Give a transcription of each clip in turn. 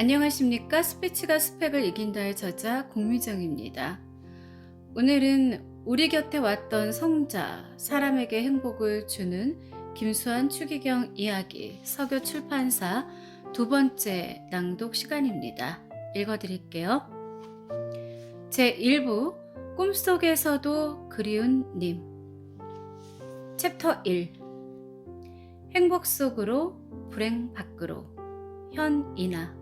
안녕하십니까? 스피치가 스펙을 이긴다의 저자 공미정입니다. 오늘은 우리 곁에 왔던 성자, 사람에게 행복을 주는 김수환 추기경 이야기 서교 출판사 두 번째 낭독 시간입니다. 읽어드릴게요. 제1부 꿈속에서도 그리운 님. 챕터 1. 행복 속으로 불행 밖으로. 현이나.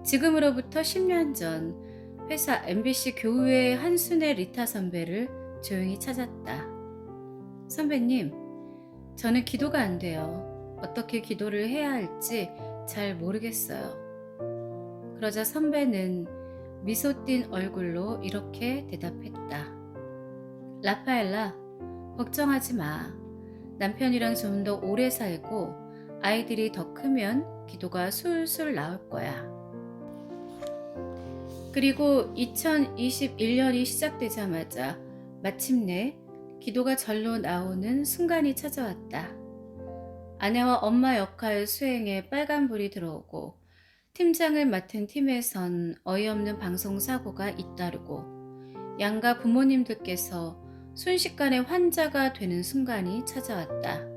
지금으로부터 10년 전 회사 MBC 교우의 한순애 리타 선배를 조용히 찾았다. 선배님, 저는 기도가 안 돼요. 어떻게 기도를 해야 할지 잘 모르겠어요. 그러자 선배는 미소 띤 얼굴로 이렇게 대답했다. 라파엘라, 걱정하지 마. 남편이랑 좀 더 오래 살고 아이들이 더 크면 기도가 술술 나올 거야. 그리고 2021년이 시작되자마자 마침내 기도가 절로 나오는 순간이 찾아왔다. 아내와 엄마 역할 수행에 빨간불이 들어오고 팀장을 맡은 팀에선 어이없는 방송사고가 잇따르고 양가 부모님들께서 순식간에 환자가 되는 순간이 찾아왔다.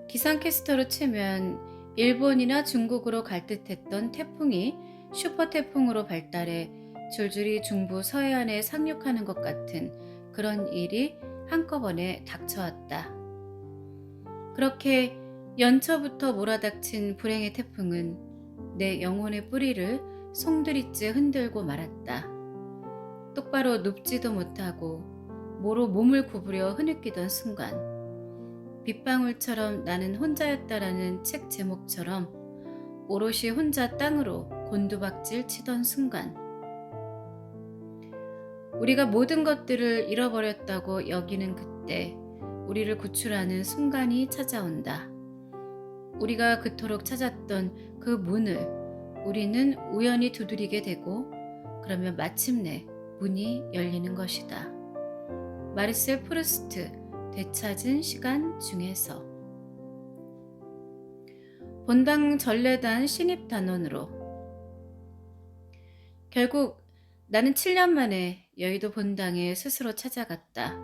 기상캐스터로 치면 일본이나 중국으로 갈 듯했던 태풍이 슈퍼 태풍으로 발달해 줄줄이 중부 서해안에 상륙하는 것 같은 그런 일이 한꺼번에 닥쳐왔다. 그렇게 연초부터 몰아닥친 불행의 태풍은 내 영혼의 뿌리를 송두리째 흔들고 말았다. 똑바로 눕지도 못하고 모로 몸을 구부려 흐느끼던 순간, 빗방울처럼 나는 혼자였다라는 책 제목처럼 오롯이 혼자 땅으로 곤두박질 치던 순간, 우리가 모든 것들을 잃어버렸다고 여기는 그때 우리를 구출하는 순간이 찾아온다. 우리가 그토록 찾았던 그 문을 우리는 우연히 두드리게 되고 그러면 마침내 문이 열리는 것이다. 마르셀 프루스트, 되찾은 시간 중에서. 본당 전래단 신입 단원으로. 결국 나는 7년 만에 여의도 본당에 스스로 찾아갔다.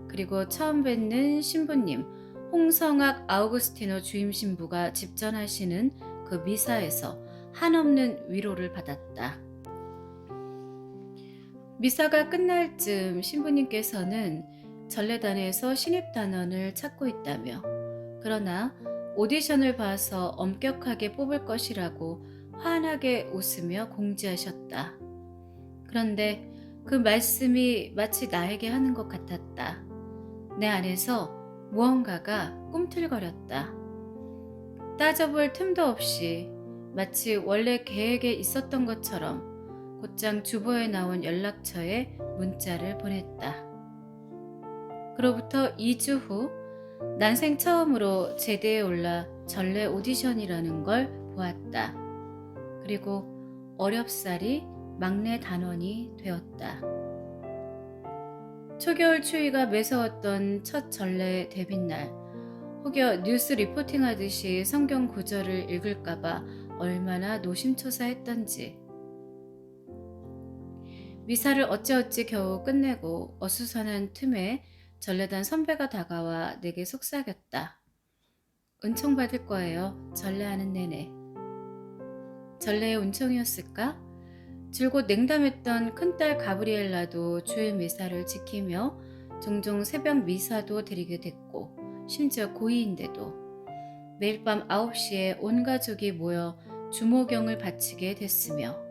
그리고 처음 뵙는 신부님 홍성학 아우구스티노 주임 신부가 집전하시는 그 미사에서 한없는 위로를 받았다. 미사가 끝날 즈음 신부님께서는 전래단에서 신입 단원을 찾고 있다며, 그러나 오디션을 봐서 엄격하게 뽑을 것이라고 환하게 웃으며 공지하셨다. 그런데 그 말씀이 마치 나에게 하는 것 같았다. 내 안에서 무언가가 꿈틀거렸다. 따져볼 틈도 없이 마치 원래 계획에 있었던 것처럼 곧장 주보에 나온 연락처에 문자를 보냈다. 그로부터 2주 후 난생 처음으로 제대에 올라 전래 오디션이라는 걸 보았다. 그리고 어렵사리 막내 단원이 되었다. 초겨울 추위가 매서웠던 첫 전래 데뷔날, 혹여 뉴스 리포팅하듯이 성경 구절을 읽을까봐 얼마나 노심초사했던지. 미사를 어찌어찌 겨우 끝내고 어수선한 틈에 전래단 선배가 다가와 내게 속삭였다. 은총 받을 거예요. 전래하는 내내. 전래의 은총이었을까? 줄곧 냉담했던 큰딸 가브리엘라도 주일 미사를 지키며 종종 새벽 미사도 드리게 됐고, 심지어 고이인데도 매일 밤 9시에 온 가족이 모여 주모경을 바치게 됐으며,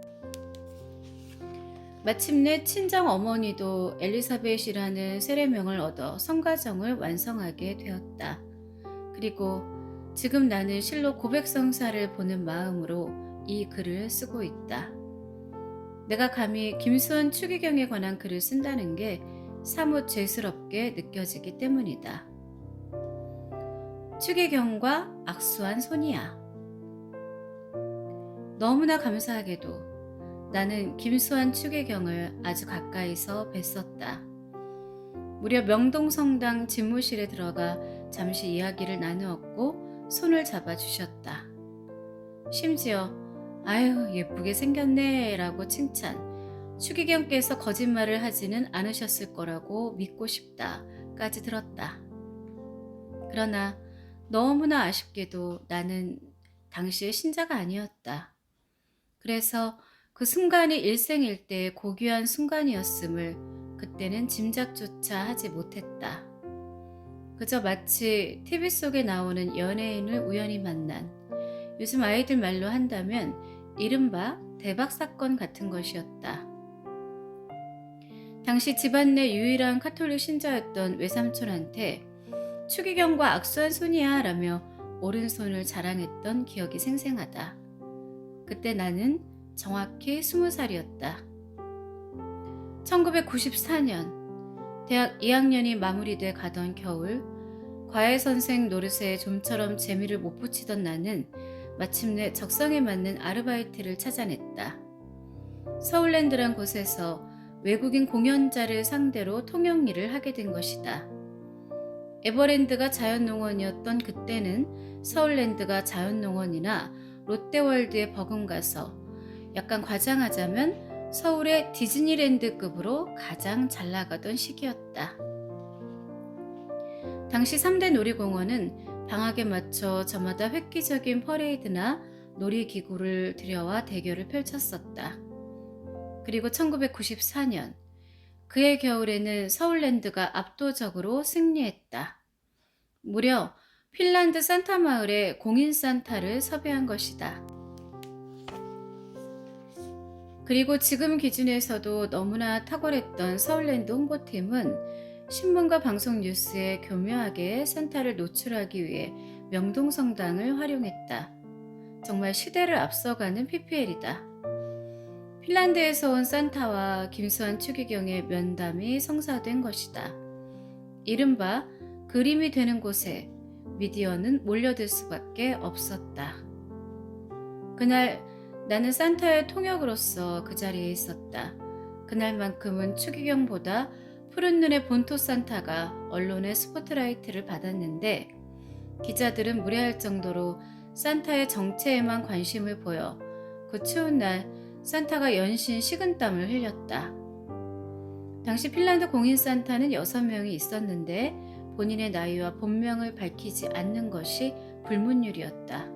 마침내 친정 어머니도 엘리사벳이라는 세례명을 얻어 성가정을 완성하게 되었다. 그리고 지금 나는 실로 고백성사를 보는 마음으로 이 글을 쓰고 있다. 내가 감히 김수환 추기경에 관한 글을 쓴다는 게 사뭇 죄스럽게 느껴지기 때문이다. 추기경과 악수한 손이야. 너무나 감사하게도 나는 김수환 추기경을 아주 가까이서 뵀었다. 무려 명동성당 집무실에 들어가 잠시 이야기를 나누었고 손을 잡아주셨다. 심지어 아유 예쁘게 생겼네 라고 칭찬. 추기경께서 거짓말을 하지는 않으셨을 거라고 믿고 싶다까지 들었다. 그러나 너무나 아쉽게도 나는 당시의 신자가 아니었다. 그래서 그 순간이 일생일대의 고귀한 순간이었음을 그때는 짐작조차 하지 못했다. 그저 마치 TV 속에 나오는 연예인을 우연히 만난, 요즘 아이들 말로 한다면 이른바 대박 사건 같은 것이었다. 당시 집안 내 유일한 카톨릭 신자였던 외삼촌한테 추기경과 악수한 손이야 라며 오른손을 자랑했던 기억이 생생하다. 그때 나는 정확히 20살이었다. 1994년 대학 2학년이 마무리돼 가던 겨울, 과외 선생 노릇에 좀처럼 재미를 못 붙이던 나는 마침내 적성에 맞는 아르바이트를 찾아냈다. 서울랜드란 곳에서 외국인 공연자를 상대로 통역 일을 하게 된 것이다. 에버랜드가 자연농원이었던 그때는 서울랜드가 자연농원이나 롯데월드에 버금가서 약간 과장하자면 서울의 디즈니랜드급으로 가장 잘 나가던 시기였다. 당시 3대 놀이공원은 방학에 맞춰 저마다 획기적인 퍼레이드나 놀이기구를 들여와 대결을 펼쳤었다. 그리고 1994년 그해 겨울에는 서울랜드가 압도적으로 승리했다. 무려 핀란드 산타 마을에 공인 산타를 섭외한 것이다. 그리고 지금 기준에서도 너무나 탁월했던 서울랜드 홍보팀은 신문과 방송 뉴스에 교묘하게 산타를 노출하기 위해 명동성당을 활용했다. 정말 시대를 앞서가는 PPL이다. 핀란드에서 온 산타와 김수환 추기경의 면담이 성사된 것이다. 이른바 그림이 되는 곳에 미디어는 몰려들 수밖에 없었다. 그날 나는 산타의 통역으로서 그 자리에 있었다. 그날만큼은 추기경보다 푸른 눈의 본토 산타가 언론의 스포트라이트를 받았는데 기자들은 무례할 정도로 산타의 정체에만 관심을 보여 그 추운 날 산타가 연신 식은땀을 흘렸다. 당시 핀란드 공인 산타는 6명이 있었는데 본인의 나이와 본명을 밝히지 않는 것이 불문율이었다.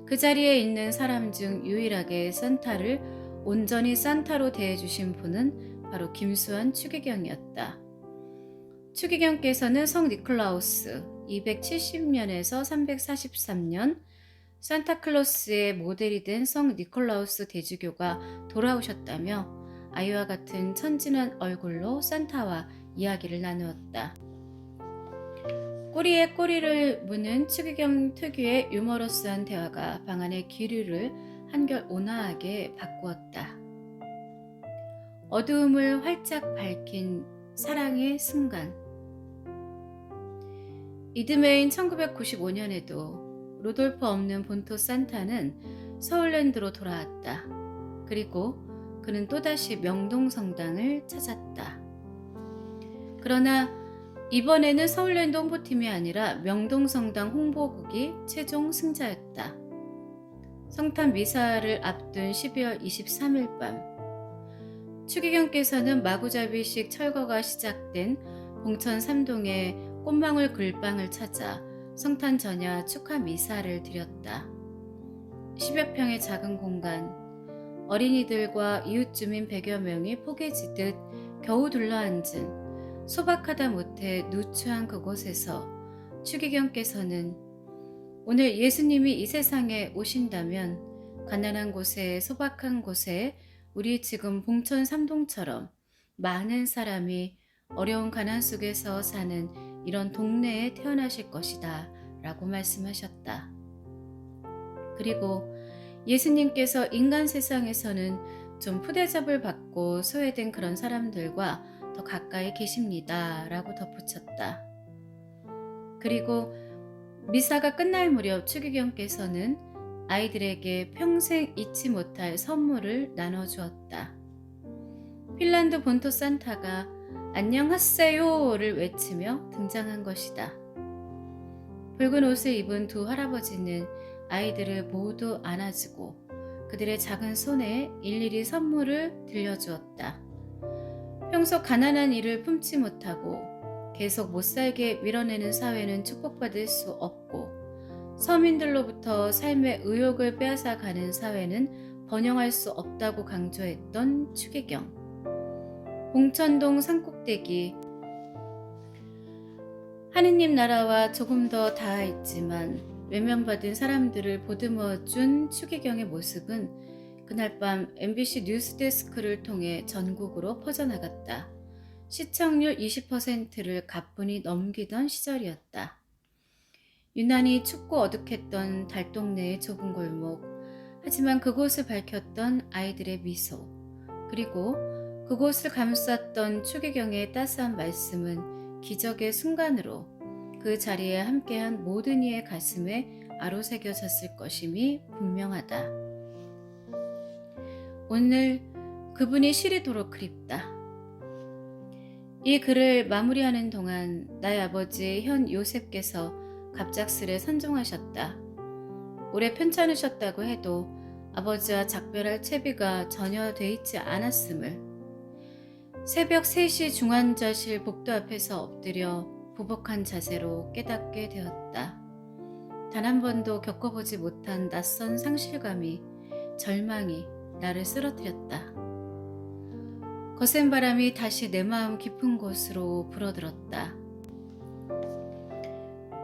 그 자리에 있는 사람 중 유일하게 산타를 온전히 산타로 대해주신 분은 바로 김수환 추기경이었다. 추기경께서는 성 니콜라우스 270년에서 343년 산타클로스의 모델이 된 성 니콜라우스 대주교가 돌아오셨다며 아이와 같은 천진한 얼굴로 산타와 이야기를 나누었다. 꼬리에 꼬리를 무는 추기경 특유의 유머러스한 대화가 방 안의 기류를 한결 온화하게 바꾸었다. 어두움을 활짝 밝힌 사랑의 순간. 이듬해인 1995년에도 루돌프 없는 본토 산타는 서울랜드로 돌아왔다. 그리고 그는 또다시 명동성당을 찾았다. 그러나 이번에는 서울랜드 홍보팀이 아니라 명동성당 홍보국이 최종 승자였다. 성탄 미사를 앞둔 12월 23일 밤 추기경께서는 마구잡이식 철거가 시작된 봉천 삼동의 꽃망울 글방을 찾아 성탄 전야 축하 미사를 드렸다. 10여 평의 작은 공간, 어린이들과 이웃 주민 100여 명이 포개지듯 겨우 둘러앉은 소박하다 못해 누추한 그곳에서 추기경께서는 오늘 예수님이 이 세상에 오신다면 가난한 곳에 소박한 곳에 우리 지금 봉천 삼동처럼 많은 사람이 어려운 가난 속에서 사는 이런 동네에 태어나실 것이다 라고 말씀하셨다. 그리고 예수님께서 인간 세상에서는 좀 푸대접을 받고 소외된 그런 사람들과 더 가까이 계십니다 라고 덧붙였다. 그리고 미사가 끝날 무렵 추기경께서는 아이들에게 평생 잊지 못할 선물을 나눠주었다. 핀란드 본토 산타가 안녕하세요를 외치며 등장한 것이다. 붉은 옷을 입은 두 할아버지는 아이들을 모두 안아주고 그들의 작은 손에 일일이 선물을 들려주었다. 평소 가난한 이를 품지 못하고 계속 못살게 밀어내는 사회는 축복받을 수 없고 서민들로부터 삶의 의욕을 빼앗아가는 사회는 번영할 수 없다고 강조했던 추기경. 봉천동 산꼭대기. 하느님 나라와 조금 더 닿아있지만 외면받은 사람들을 보듬어준 추기경의 모습은 그날 밤 MBC 뉴스데스크를 통해 전국으로 퍼져나갔다. 시청률 20%를 가뿐히 넘기던 시절이었다. 유난히 춥고 어둑했던 달동네의 좁은 골목, 하지만 그곳을 밝혔던 아이들의 미소, 그리고 그곳을 감쌌던 추기경의 따스한 말씀은 기적의 순간으로 그 자리에 함께한 모든 이의 가슴에 아로새겨졌을 것임이 분명하다. 오늘 그분이 시리도록 그립다. 이 글을 마무리하는 동안 나의 아버지 현 요셉께서 갑작스레 선종하셨다. 오래 편찮으셨다고 해도 아버지와 작별할 채비가 전혀 돼 있지 않았음을, 새벽 3시 중환자실 복도 앞에서 엎드려 부복한 자세로 깨닫게 되었다. 단 한 번도 겪어보지 못한 낯선 상실감이, 절망이 나를 쓰러뜨렸다. 거센 바람이 다시 내 마음 깊은 곳으로 불어들었다.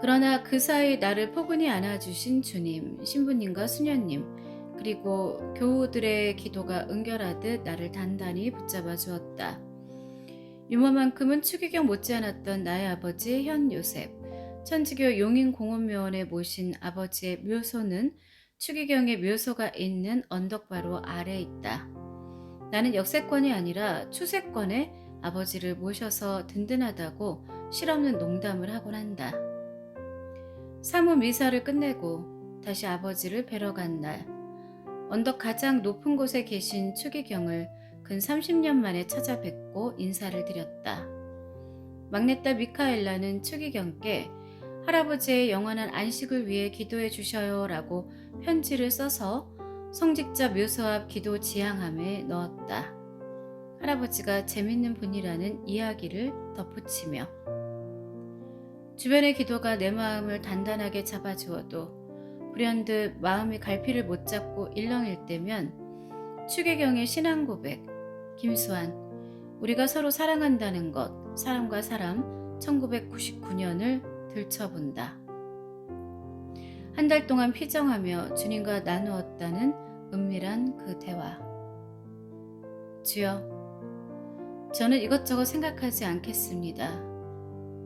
그러나 그 사이 나를 포근히 안아주신 주님, 신부님과 수녀님, 그리고 교우들의 기도가 은결하듯 나를 단단히 붙잡아 주었다. 유머만큼은 추기경 못지않았던 나의 아버지 현 요셉, 천주교 용인공원묘원에 모신 아버지의 묘소는 추기경의 묘소가 있는 언덕바로 아래에 있다. 나는 역세권이 아니라 추세권에 아버지를 모셔서 든든하다고 실없는 농담을 하곤 한다. 사무 미사를 끝내고 다시 아버지를 뵈러 간 날, 언덕 가장 높은 곳에 계신 추기경을 근 30년 만에 찾아뵙고 인사를 드렸다. 막내딸 미카엘라는 추기경께 할아버지의 영원한 안식을 위해 기도해 주셔요 라고 편지를 써서 성직자 묘소 앞 기도 지향함에 넣었다. 할아버지가 재밌는 분이라는 이야기를 덧붙이며. 주변의 기도가 내 마음을 단단하게 잡아주어도 불현듯 마음이 갈피를 못 잡고 일렁일 때면 추기경의 신앙 고백, 김수환, 우리가 서로 사랑한다는 것, 사람과 사람, 1999년을 들춰본다. 한 달 동안 피정하며 주님과 나누었다는 은밀한 그 대화. 주여, 저는 이것저것 생각하지 않겠습니다.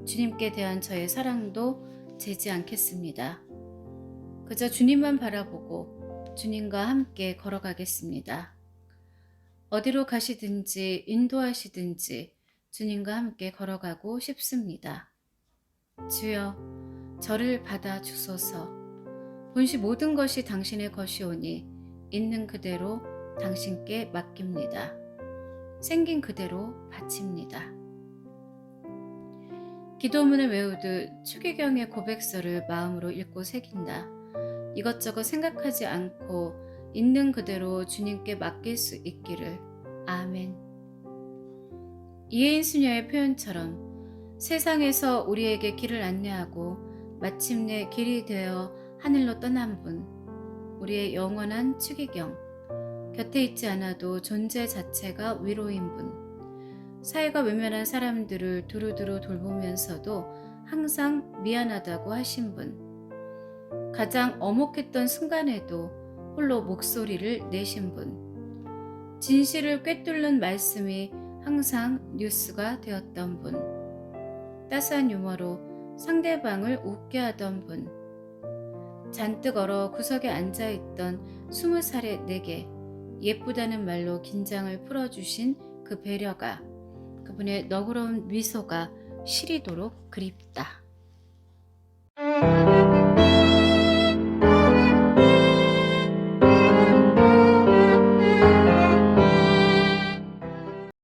주님께 대한 저의 사랑도 재지 않겠습니다. 그저 주님만 바라보고 주님과 함께 걸어가겠습니다. 어디로 가시든지 인도하시든지 주님과 함께 걸어가고 싶습니다. 주여, 저를 받아 주소서. 본시 모든 것이 당신의 것이오니 있는 그대로 당신께 맡깁니다. 생긴 그대로 바칩니다. 기도문을 외우듯 추기경의 고백서를 마음으로 읽고 새긴다. 이것저것 생각하지 않고 있는 그대로 주님께 맡길 수 있기를. 아멘. 이혜인 수녀의 표현처럼 세상에서 우리에게 길을 안내하고 마침내 길이 되어 하늘로 떠난 분, 우리의 영원한 추기경, 곁에 있지 않아도 존재 자체가 위로인 분, 사이가 외면한 사람들을 두루두루 돌보면서도 항상 미안하다고 하신 분, 가장 엄혹했던 순간에도 홀로 목소리를 내신 분, 진실을 꿰뚫는 말씀이 항상 뉴스가 되었던 분, 따스한 유머로 상대방을 웃게 하던 분, 잔뜩 얼어 구석에 앉아있던 20살의 내게 예쁘다는 말로 긴장을 풀어주신 그 배려가, 그분의 너그러운 미소가 시리도록 그립다.